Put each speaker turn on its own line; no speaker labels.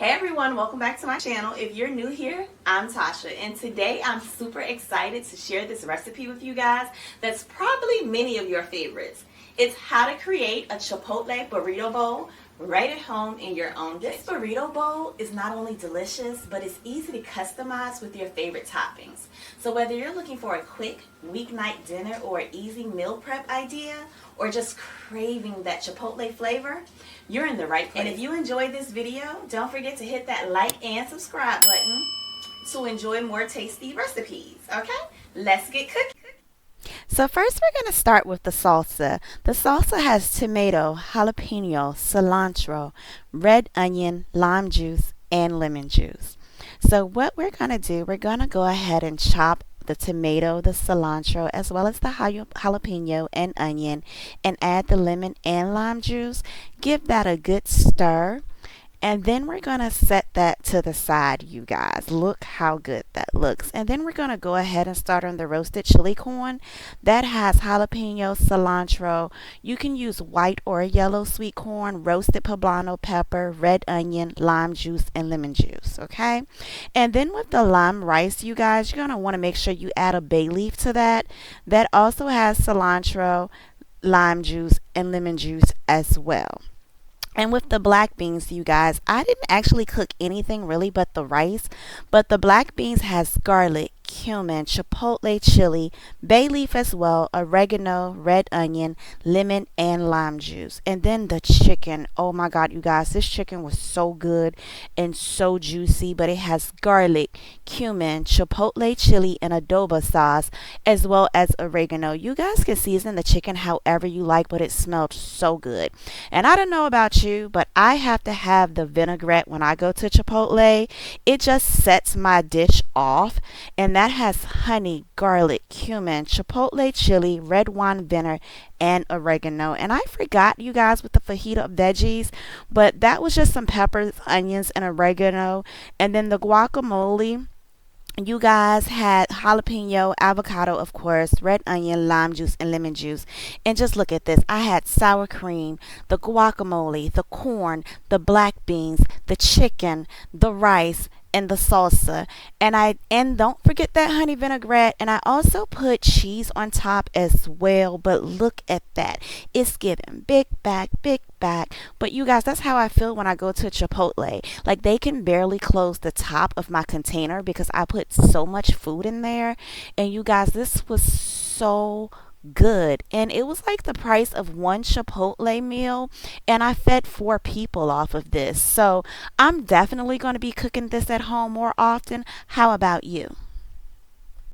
Hey everyone, welcome back to my channel. If you're new here, I'm Tasha, and today I'm super excited to share this recipe with you guys that's probably many of your favorites. It's how to create a Chipotle burrito bowl right at home in your own dish. This burrito bowl is not only delicious, but it's easy to customize with your favorite toppings. So whether you're looking for a quick weeknight dinner or an easy meal prep idea, or just craving that Chipotle flavor, you're in the right place. And if you enjoyed this video, don't forget to hit that like and subscribe button to enjoy more tasty recipes, okay? Let's get cooking.
So first we're going to start with the salsa. The salsa has tomato, jalapeno, cilantro, red onion, lime juice, and lemon juice. So what we're going to do, we're going to go ahead and chop the tomato, the cilantro, as well as the jalapeno and onion, and add the lemon and lime juice. Give that a good stir. And then we're going to set that to the side, you guys. Look how good that looks. And then we're going to go ahead and start on the roasted chili corn. That has jalapeno, cilantro. You can use white or yellow sweet corn, roasted poblano pepper, red onion, lime juice, and lemon juice, okay? And then with the lime rice, you guys, you're going to want to make sure you add a bay leaf to that. That also has cilantro, lime juice, and lemon juice as well. And with the black beans, you guys, I didn't actually cook anything really but the rice. But the black beans has garlic, cumin, chipotle chili, bay leaf as well, oregano, red onion, lemon, and lime juice. And then the chicken. Oh my God, you guys, this chicken was so good and so juicy. But it has garlic, cumin, chipotle chili, and adobo sauce, as well as oregano. You guys can season the chicken however you like, but it smelled so good. And I don't know about you, but I have to have the vinaigrette when I go to Chipotle. It just sets my dish off, and that has honey, garlic, cumin, chipotle chili, red wine vinegar, and oregano. And I forgot, you guys, with the fajita veggies, but that was just some peppers, onions, and oregano. And then the guacamole, you guys had jalapeno, avocado, of course, red onion, lime juice, and lemon juice. And just look at this. I had sour cream, the guacamole, the corn, the black beans, the chicken, the rice, and the salsa. And don't forget that honey vinaigrette. And I also put cheese on top as well. But look at that. It's giving big back, big back. But you guys, that's how I feel when I go to Chipotle. Like, they can barely close the top of my container because I put so much food in there. And you guys, this was so good, and it was like the price of one Chipotle meal, and I fed 4 people off of this. So I'm definitely going to be cooking this at home more often. How about you?